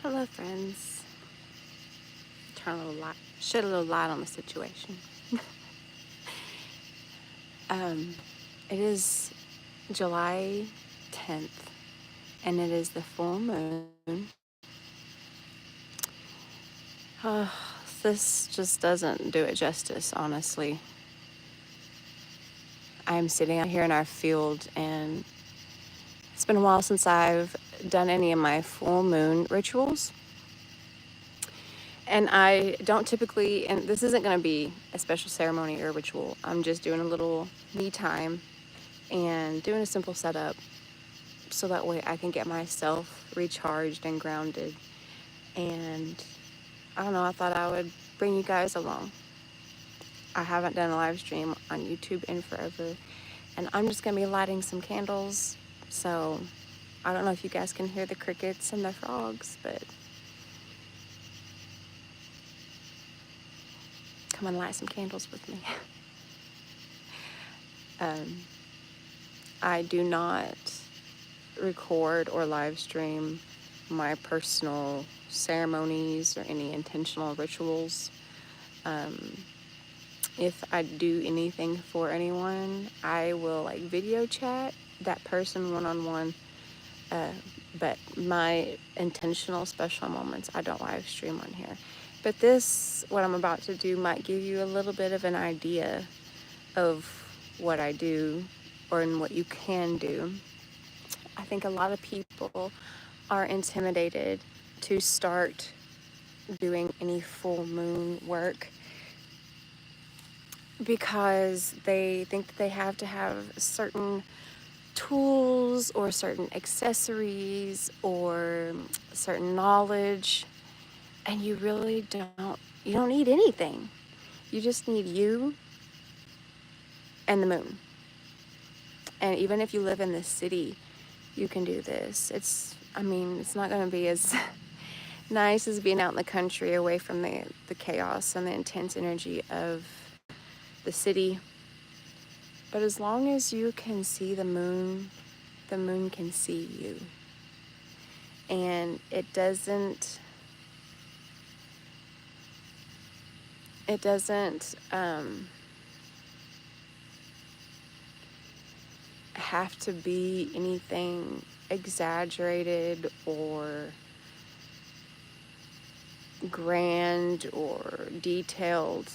Hello, friends. Turn a little light, shed a little light on the situation. um, it is July 10th, and it is the full moon. Uh, this just doesn't do it justice, honestly. I'm sitting out here in our field, and it's been a while since I've done any of my full moon rituals. And I don't typically, and this isn't going to be a special ceremony or ritual. I'm just doing a little me time and doing a simple setup so that way I can get myself recharged and grounded. And I don't know, I thought I would bring you guys along. I haven't done a live stream on YouTube in forever, and I'm just going to be lighting some candles. So I don't know if you guys can hear the crickets and the frogs, but come and light some candles with me. I do not record or live stream my personal ceremonies or any intentional rituals. If I do anything for anyone, I will video chat that person one-on-one. But my intentional special moments, I don't live stream on here. But this, what I'm about to do, might give you a little bit of an idea of what I do or in what you can do. I think a lot of people are intimidated to start doing any full moon work because they think that they have to have certain tools or certain accessories or certain knowledge, and you really don't need anything. You just need you and the moon. And even if you live in the city, you can do this. It's not going to be as nice as being out in the country away from the chaos and the intense energy of the city. But as long as you can see the moon can see you. And it doesn't have to be anything exaggerated or grand or detailed.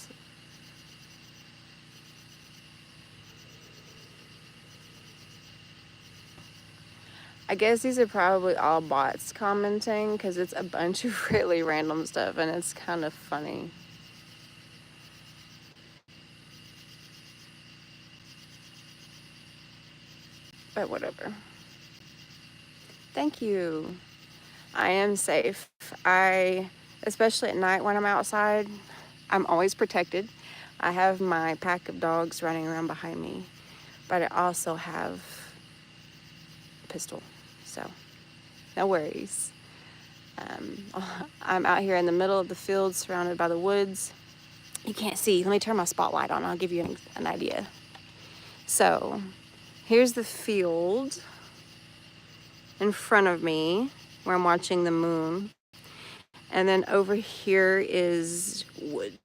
I guess these are probably all bots commenting because it's a bunch of really random stuff and it's kind of funny. But whatever. Thank you. I am safe. Especially at night when I'm outside, I'm always protected. I have my pack of dogs running around behind me, but I also have a pistol, so no worries. I'm out here in the middle of the field surrounded by the woods. You can't see. Let me turn my spotlight on. I'll give you an idea. So here's the field in front of me where I'm watching the moon. And then over here is woods.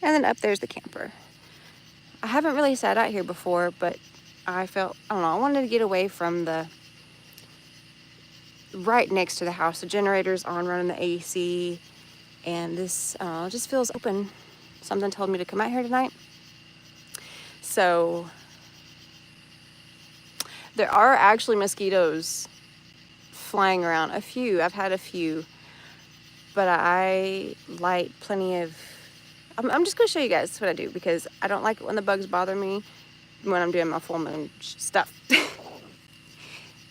And then up there's the camper. I haven't really sat out here before, but I wanted to get away from the right next to the house. The generator's on running the AC, and this just feels open. Something told me to come out here tonight. So there are actually mosquitoes flying around. A few. I've had a few. But I light plenty of... I'm just going to show you guys what I do because I don't like it when the bugs bother me when I'm doing my full moon stuff.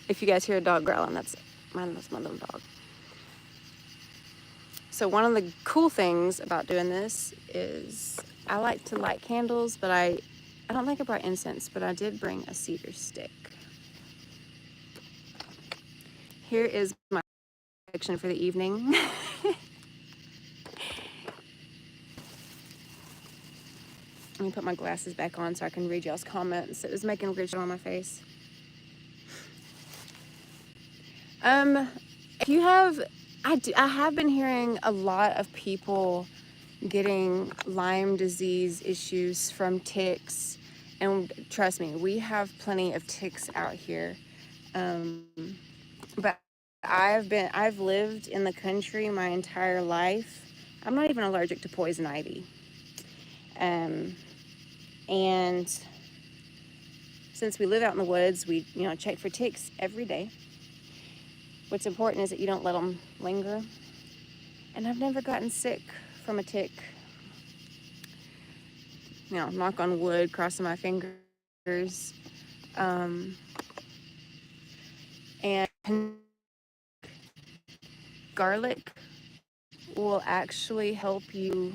If you guys hear a dog growling, that's my little dog. So one of the cool things about doing this is I like to light candles, but I don't think I brought incense, but I did bring a cedar stick. Here is my section for the evening. Let me put my glasses back on so I can read y'all's comments. It was making a rich on my face. Um, if you have, I have been hearing a lot of people getting Lyme disease issues from ticks, and trust me, we have plenty of ticks out here. Um, but I've lived in the country my entire life. I'm not even allergic to poison ivy. Um, and since we live out in the woods, we, check for ticks every day. What's important is that you don't let them linger. And I've never gotten sick from a tick. Knock on wood, crossing my fingers. Um, and garlic will actually help your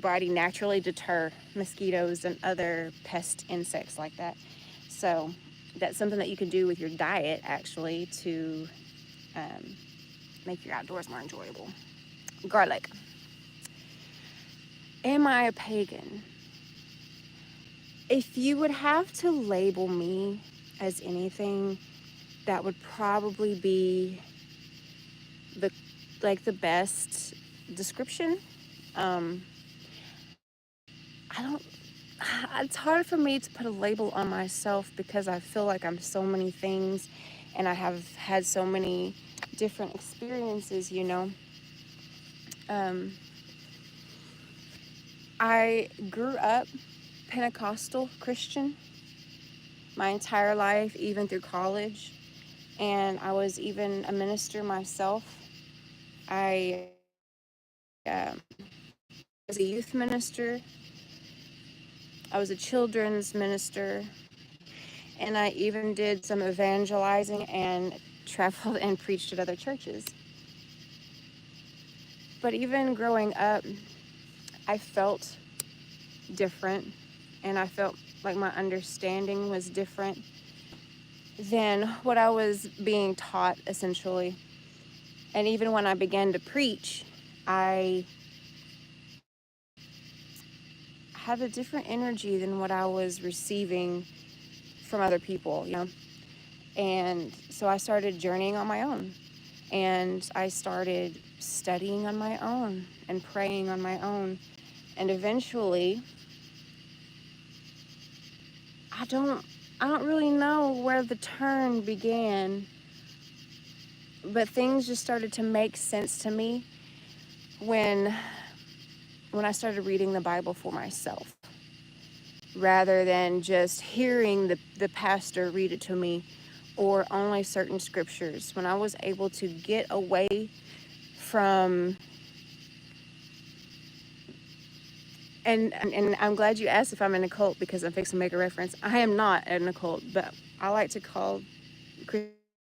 body naturally deter mosquitoes and other pest insects like that. So that's something that you can do with your diet actually to make your outdoors more enjoyable. Garlic. Am I a pagan? If you would have to label me as anything, that would probably be the the best description. Um, I don't. It's hard for me to put a label on myself because I feel like I'm so many things, and I have had so many different experiences. Um, I grew up Pentecostal Christian my entire life, even through college, and I was even a minister myself. I was a youth minister. I was a children's minister, and I even did some evangelizing and traveled and preached at other churches. But even growing up, I felt different, and I felt like my understanding was different than what I was being taught, essentially. And even when I began to preach, I had a different energy than what I was receiving from other people. And so I started journeying on my own. And I started studying on my own and praying on my own. And eventually, I don't really know where the turn began, but things just started to make sense to me when I started reading the Bible for myself, rather than just hearing the pastor read it to me, or only certain scriptures. When I was able to get away from, and I'm glad you asked if I'm in a cult, because I'm fixing to make a reference. I am not in a cult, but I like to call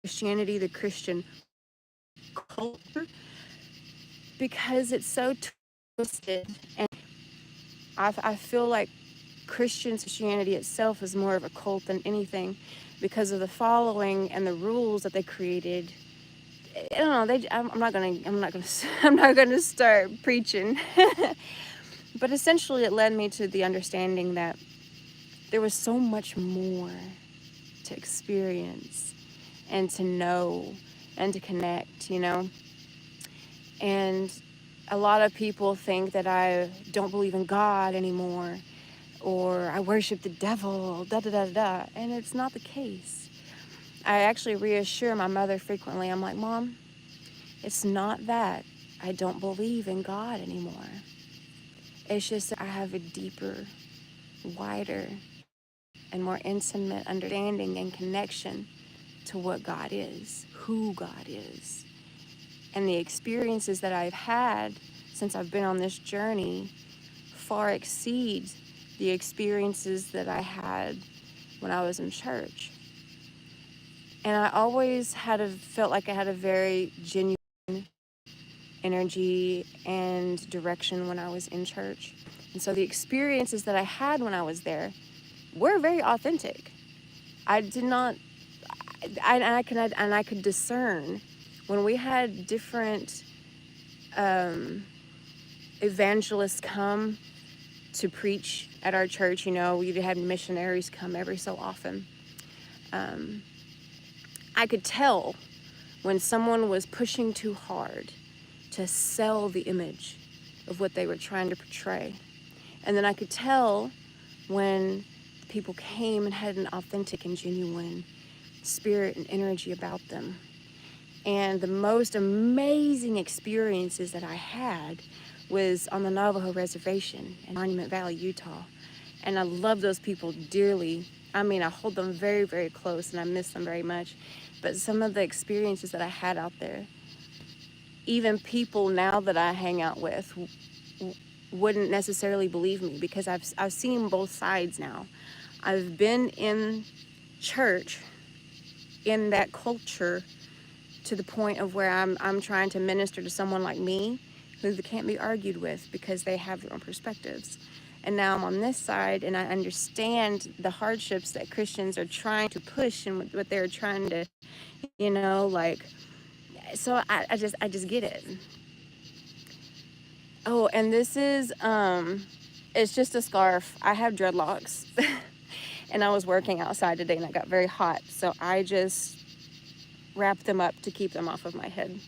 Christianity the Christian culture, because it's so twisted, and I feel like Christianity itself is more of a cult than anything, because of the following and the rules that they created. I don't know. I'm not gonna start preaching, but essentially, it led me to the understanding that there was so much more to experience and to know and to connect. And a lot of people think that I don't believe in God anymore, or I worship the devil, da da da da, and it's not the case. I actually reassure my mother frequently. I'm like, Mom, it's not that I don't believe in God anymore. It's just that I have a deeper, wider, and more intimate understanding and connection to what God is, who God is. And the experiences that I've had since I've been on this journey far exceed the experiences that I had when I was in church. And I always felt like I had a very genuine energy and direction when I was in church. And so the experiences that I had when I was there were very authentic. I did not, I could discern when we had different evangelists come to preach at our church. We had missionaries come every so often. I could tell when someone was pushing too hard to sell the image of what they were trying to portray. And then I could tell when people came and had an authentic and genuine spirit and energy about them. And the most amazing experiences that I had was on the Navajo Reservation in Monument Valley, Utah. And I love those people dearly. I mean, I hold them very, very close and I miss them very much. But some of the experiences that I had out there, even people now that I hang out with wouldn't necessarily believe me, because I've seen both sides now. I've been in church in that culture to the point of where I'm trying to minister to someone like me who can't be argued with because they have their own perspectives. And now I'm on this side and I understand the hardships that Christians are trying to push and what they're trying to, like, so I just get it. Oh, and this is, it's just a scarf. I have dreadlocks and I was working outside today and it got very hot. So I just wrapped them up to keep them off of my head,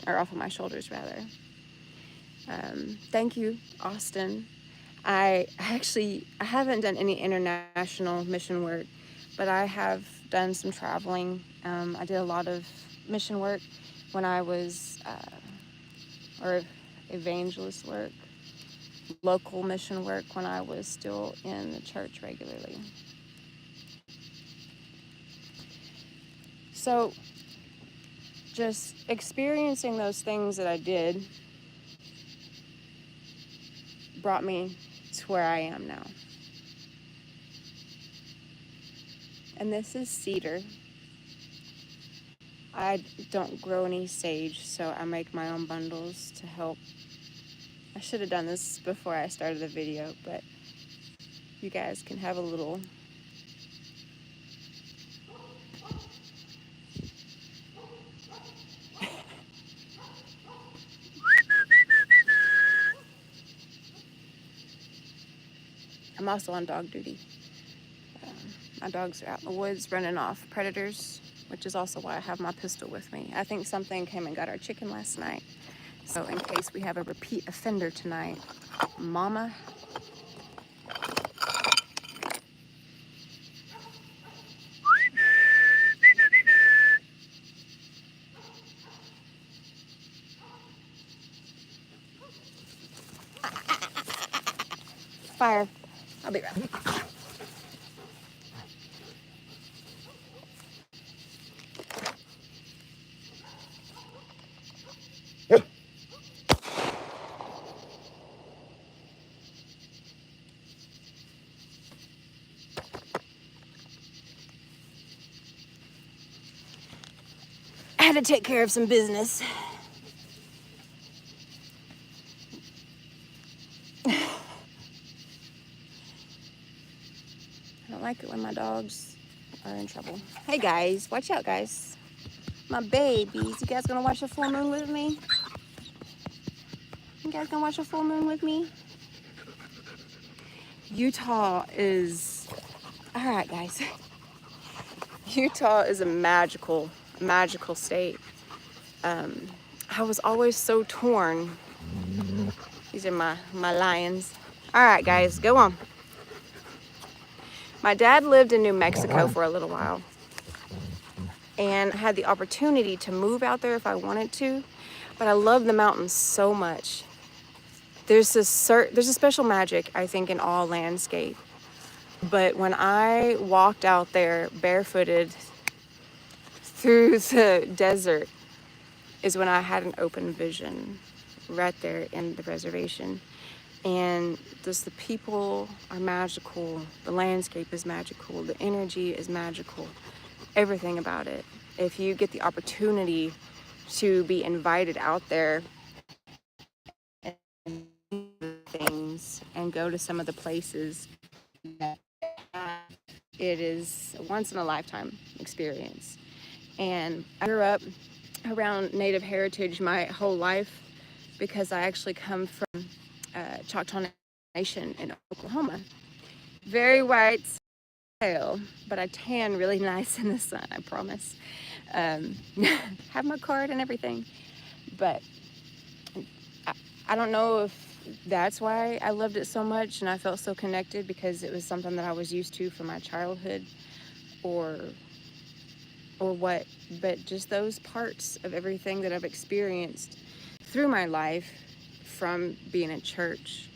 or off of my shoulders rather. Thank you, Austin. I haven't done any international mission work, but I have done some traveling. I did a lot of mission work when I was, or evangelist work, local mission work when I was still in the church regularly. So just experiencing those things that I did brought me to where I am now. And this is cedar. I don't grow any sage, so I make my own bundles to help. I should have done this before I started the video, but you guys can have a little I'm also on dog duty. My dogs are out in the woods running off predators, which is also why I have my pistol with me. I think something came and got our chicken last night. So in case we have a repeat offender tonight, Mama. Fire. I'll be right back. I had to take care of some business. I don't like it when my dogs are in trouble. Hey guys, watch out guys. My babies, you guys gonna watch the full moon with me? You guys gonna watch the full moon with me? Utah is, all right guys. Utah is a magical state. I was always so torn. These are my lions. All right guys, go on. My dad lived in New Mexico for a little while and had the opportunity to move out there if I wanted to, but I love the mountains so much. There's a special magic, I think, in all landscape. But when I walked out there barefooted through the desert is when I had an open vision right there in the reservation. And just the people are magical, the landscape is magical, the energy is magical, everything about it. If you get the opportunity to be invited out there and things and go to some of the places, it is a once in a lifetime experience. And I grew up around Native heritage my whole life because I actually come from Choctaw Nation in Oklahoma. Very white, pale, but I tan really nice in the sun, I promise. Um, have my card and everything. But I, I don't know if that's why I loved it so much and I felt so connected, because it was something that I was used to from my childhood, or what, but just those parts of everything that I've experienced through my life, from being in church,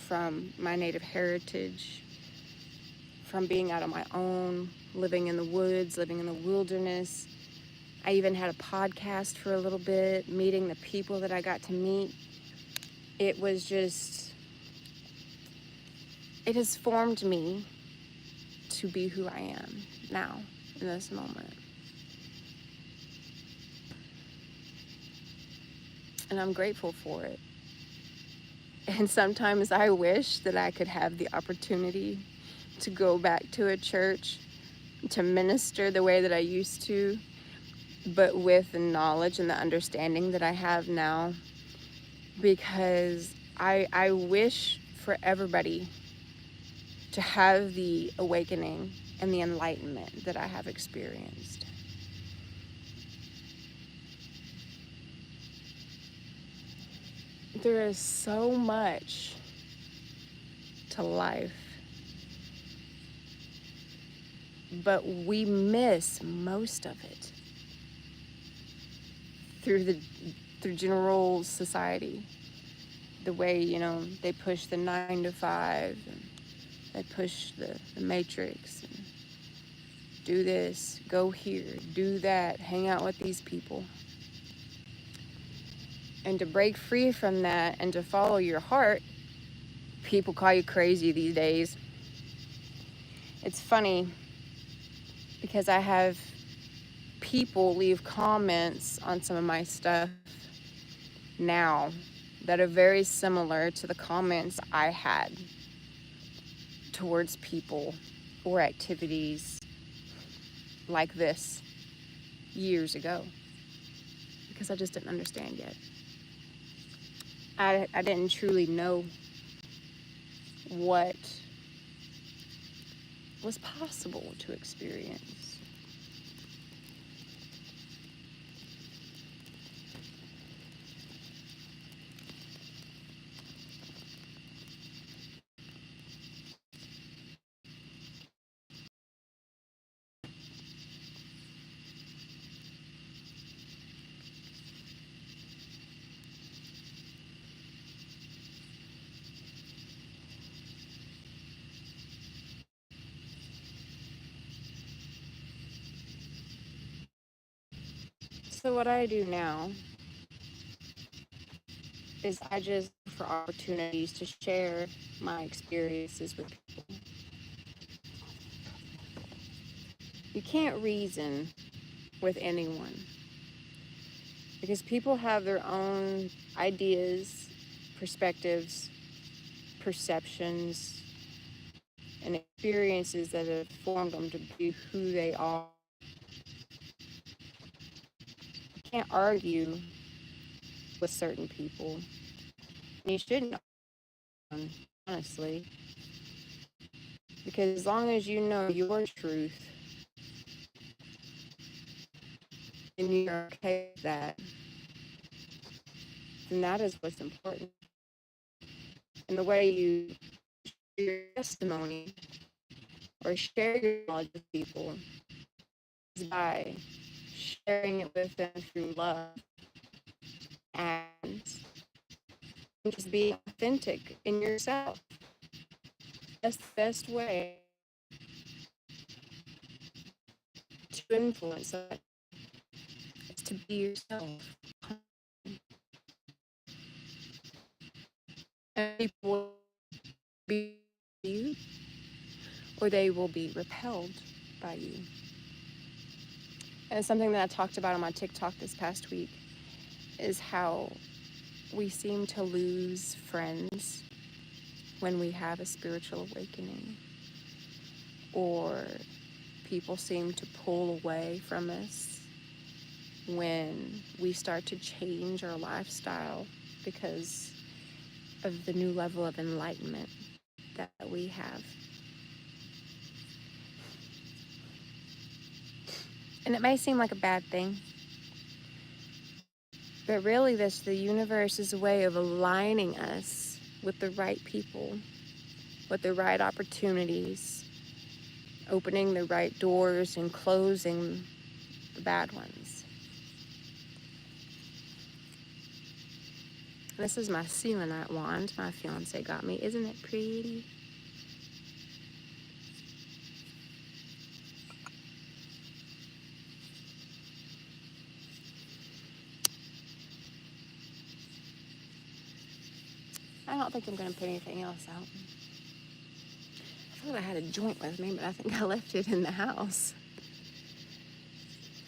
from my native heritage, from being out on my own, living in the woods, living in the wilderness. I even had a podcast for a little bit, meeting the people that I got to meet. It was just, it has formed me to be who I am now in this moment. And I'm grateful for it. And sometimes I wish that I could have the opportunity to go back to a church to minister the way that I used to, but with the knowledge and the understanding that I have now, because I wish for everybody to have the awakening and the enlightenment that I have experienced. There is so much to life, but we miss most of it through general society. The way, they push the 9 to 5, and they push the matrix, and do this, go here, do that, hang out with these people. And to break free from that and to follow your heart, people call you crazy these days. It's funny because I have people leave comments on some of my stuff now that are very similar to the comments I had towards people or activities like this years ago, because I just didn't understand yet. I didn't truly know what was possible to experience. So what I do now is I just look for opportunities to share my experiences with people. You can't reason with anyone, because people have their own ideas, perspectives, perceptions, and experiences that have formed them to be who they are. You can't argue with certain people. And you shouldn't, honestly, because as long as you know your truth and you're okay with that, then that is what's important. And the way you share your testimony or share your knowledge with people is by sharing it with them through love and just being authentic in yourself. That's the best way to influence it, is to be yourself. And people will be you, or they will be repelled by you. And it's something that I talked about on my TikTok this past week, is how we seem to lose friends when we have a spiritual awakening, or people seem to pull away from us when we start to change our lifestyle because of the new level of enlightenment that we have. And it may seem like a bad thing, but really that's the universe's way of aligning us with the right people, with the right opportunities, opening the right doors and closing the bad ones. This is my selenite wand my fiance got me. Isn't it pretty? I don't think I'm going to put anything else out. I thought I had a joint with me, but I think I left it in the house.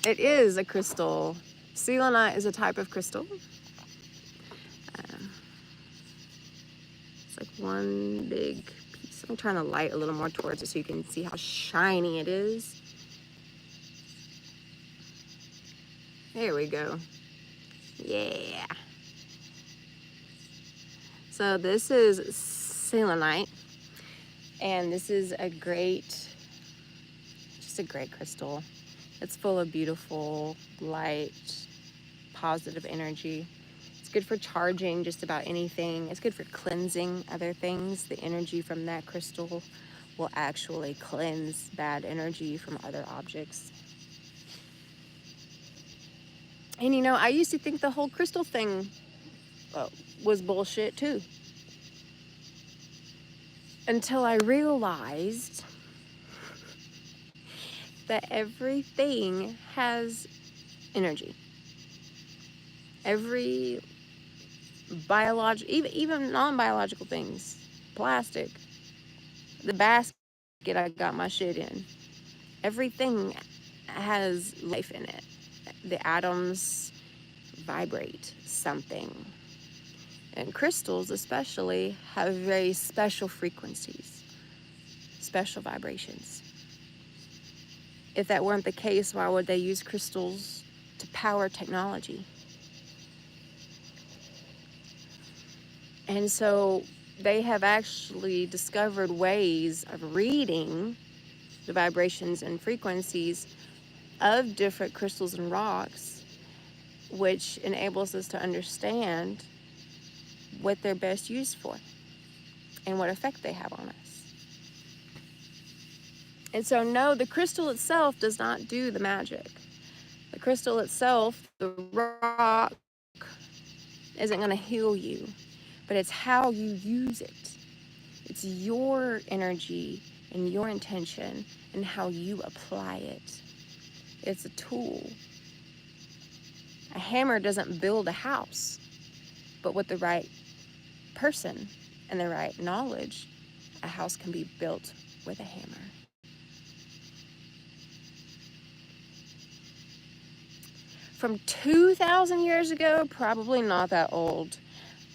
It is a crystal. Selenite is a type of crystal. It's like one big piece. I'm trying to light a little more towards it so you can see how shiny it is. There we go. Yeah. So this is selenite, and this is just a great crystal. It's full of beautiful, light, positive energy. It's good for charging just about anything. It's good for cleansing other things. The energy from that crystal will actually cleanse bad energy from other objects. And you know, I used to think the whole crystal thing was bullshit too. Until I realized that everything has energy. Every biological, even non-biological things, plastic, the basket I got my shit in, everything has life in it. The atoms vibrate something. And crystals especially have very special frequencies, special vibrations. If that weren't the case, why would they use crystals to power technology? And so they have actually discovered ways of reading the vibrations and frequencies of different crystals and rocks, which enables us to understand what they're best used for and what effect they have on us. And so no, the crystal itself does not do the magic. The crystal itself, the rock, isn't going to heal you, but it's how you use it. It's your energy and your intention and how you apply it. It's a tool. A hammer doesn't build a house, but with the right person and the right knowledge, a house can be built with a hammer. From 2,000 years ago, probably not that old.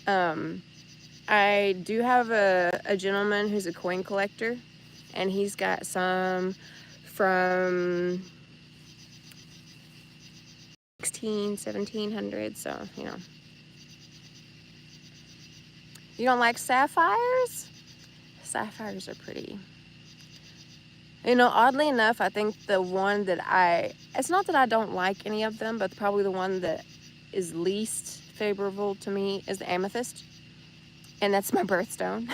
I do have a gentleman who's a coin collector, and he's got some from 1700, so, you know. You don't like sapphires? Sapphires are pretty. You know, oddly enough, I think the one that it's not that I don't like any of them, but probably the one that is least favorable to me is the amethyst. And that's my birthstone.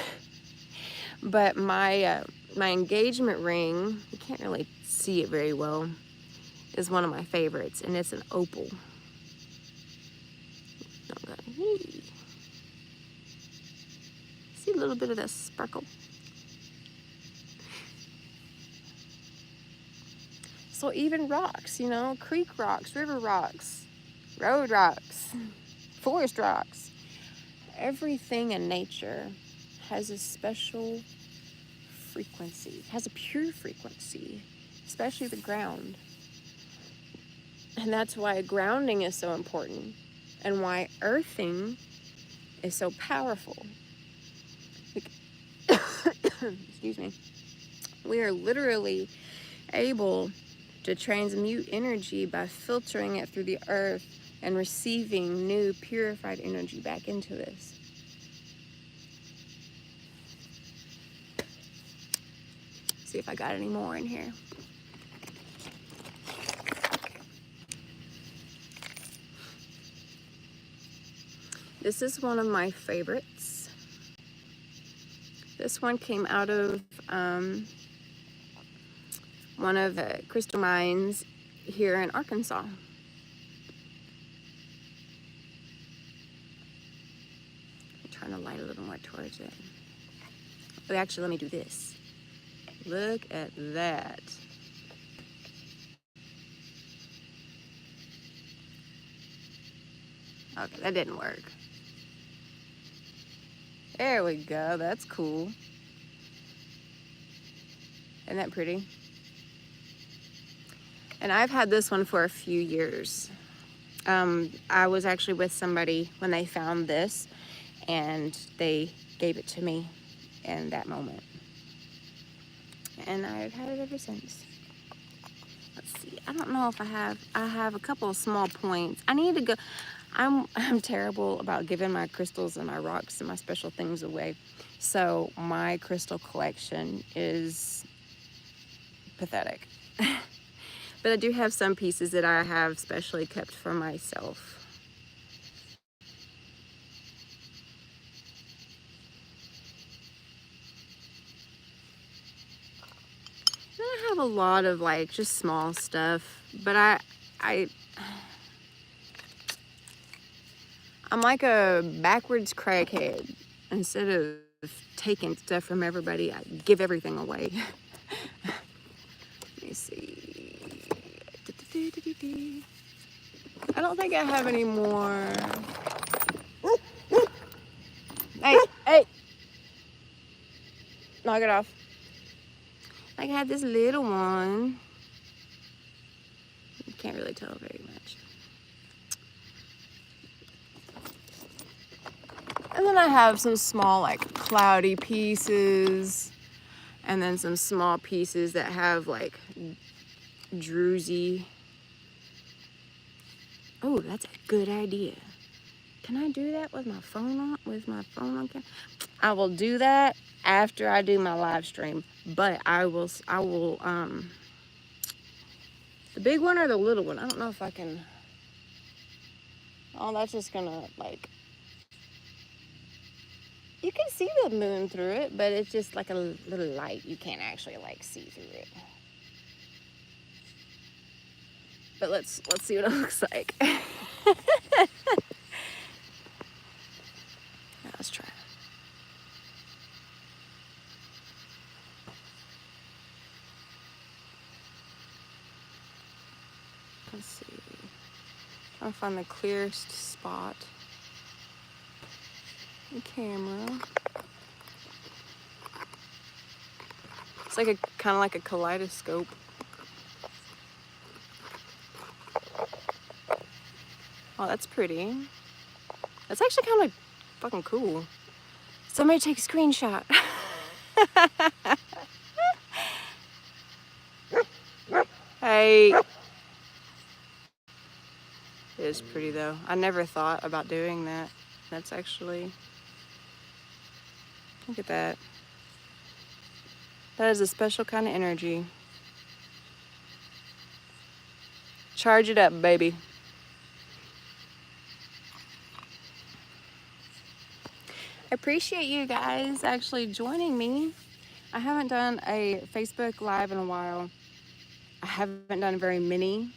But my engagement ring, you can't really see it very well, is one of my favorites, and it's an opal. See a little bit of that sparkle? So even rocks, you know, creek rocks, river rocks, road rocks, forest rocks, everything in nature has a special frequency, has a pure frequency, especially the ground. And that's why grounding is so important and why earthing is so powerful. Excuse me. We are literally able to transmute energy by filtering it through the earth and receiving new purified energy back into us. See if I got any more in here. This is one of my favorites. This one came out of one of the crystal mines here in Arkansas. I'm trying to light a little more towards it. Oh, actually, let me do this. Look at that. Okay, that didn't work. There we go. That's cool. Isn't that pretty? And I've had this one for a few years. I was actually with somebody when they found this, and they gave it to me in that moment. And I've had it ever since. Let's see. I don't know if I have a couple of small points. I need to go. I'm terrible about giving my crystals and my rocks and my special things away. So my crystal collection is pathetic. But I do have some pieces that I have specially kept for myself. And I have a lot of like just small stuff, but I'm like a backwards crackhead. Instead of taking stuff from everybody, I give everything away. Let me see. I don't think I have any more. Hey! Knock it off. Like I had this little one. You can't really tell very much. And then I have some small like cloudy pieces. And then some small pieces that have like druzy. Oh, that's a good idea. Can I do that with my phone on? I will do that after I do my live stream. But I will, the big one or the little one? I don't know if I can. Oh, that's just gonna like, you can see the moon through it, but it's just like a little light. You can't actually like see through it. But let's see what it looks like. Let's try. Let's see. I'll find the clearest spot. The camera. It's like kind of like a kaleidoscope. Oh, that's pretty. That's actually kind of like fucking cool. Somebody take a screenshot. Hey. It is pretty though. I never thought about doing that. That's actually, look at that. That is a special kind of energy. Charge it up, baby. I appreciate you guys actually joining me. I haven't done a Facebook Live in a while. I haven't done very many.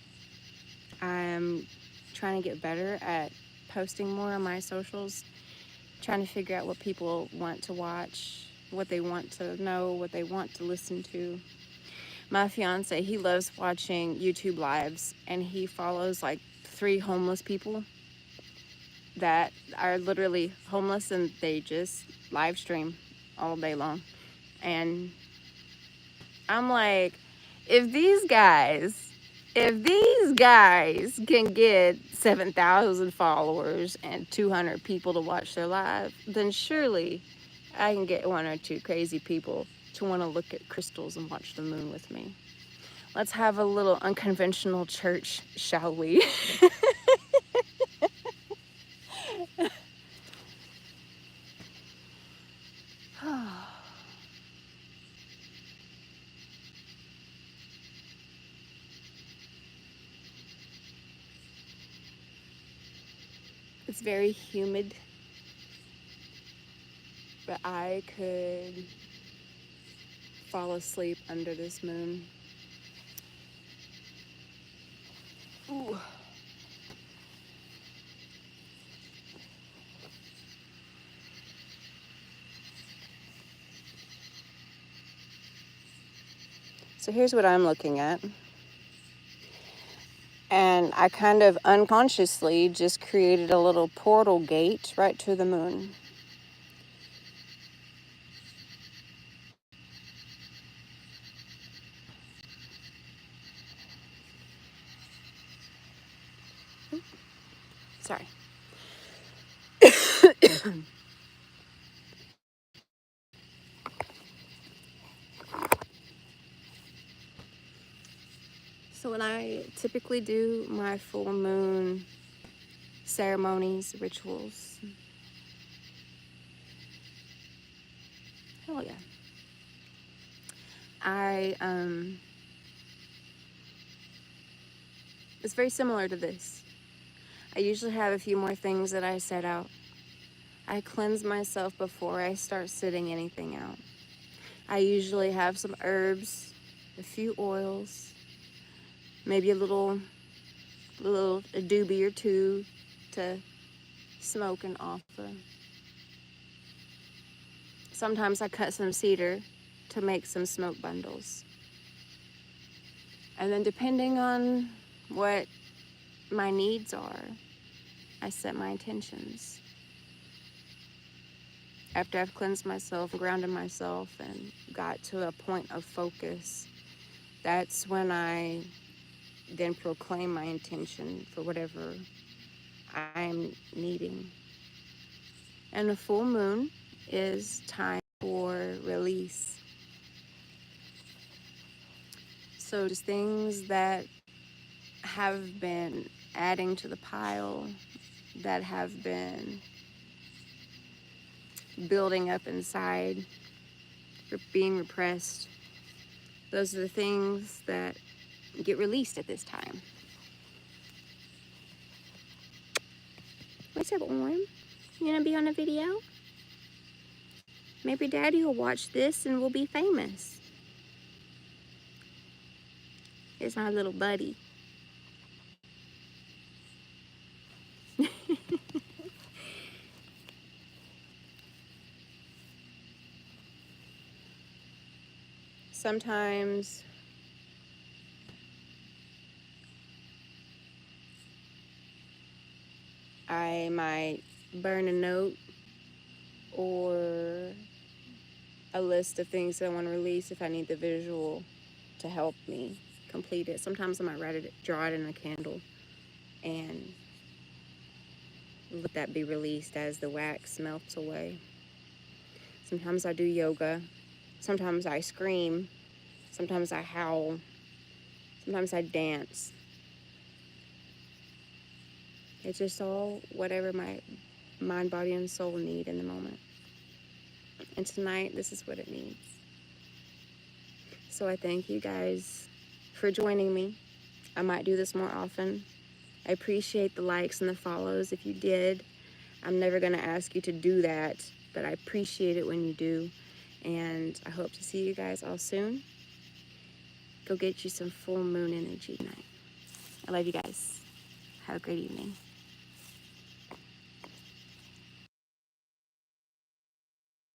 I'm trying to get better at posting more on my socials, trying to figure out what people want to watch, what they want to know, what they want to listen to. My fiance, he loves watching YouTube lives, and he follows like 3 homeless people that are literally homeless, and they just live stream all day long. And I'm like, if these guys can get 7,000 followers and 200 people to watch their live, then surely I can get 1 or 2 crazy people to want to look at crystals and watch the moon with me. Let's have a little unconventional church, shall we? It's very humid but I could fall asleep under this moon. Ooh. So here's what I'm looking at. And I kind of unconsciously just created a little portal gate right to the moon. Sorry. So when I typically do my full moon ceremonies, rituals, hell yeah, it's very similar to this. I usually have a few more things that I set out. I cleanse myself before I start sitting anything out. I usually have some herbs, a few oils, maybe a little a doobie or two to smoke and offer. Sometimes I cut some cedar to make some smoke bundles. And then depending on what my needs are, I set my intentions. After I've cleansed myself, grounded myself, and got to a point of focus, that's when I then proclaim my intention for whatever I'm needing. And a full moon is time for release. So just things that have been adding to the pile, that have been building up inside, being repressed, those are the things that get released at this time. What's up, Orm? You gonna be on a video? Maybe Daddy will watch this and we'll be famous. It's my little buddy. Sometimes I might burn a note or a list of things that I want to release if I need the visual to help me complete it. Sometimes I might draw it in a candle and let that be released as the wax melts away. Sometimes I do yoga. Sometimes I scream. Sometimes I howl. Sometimes I dance. It's just all whatever my mind, body, and soul need in the moment. And tonight, this is what it needs. So I thank you guys for joining me. I might do this more often. I appreciate the likes and the follows if you did. I'm never going to ask you to do that, but I appreciate it when you do. And I hope to see you guys all soon. Go get you some full moon energy tonight. I love you guys. Have a great evening.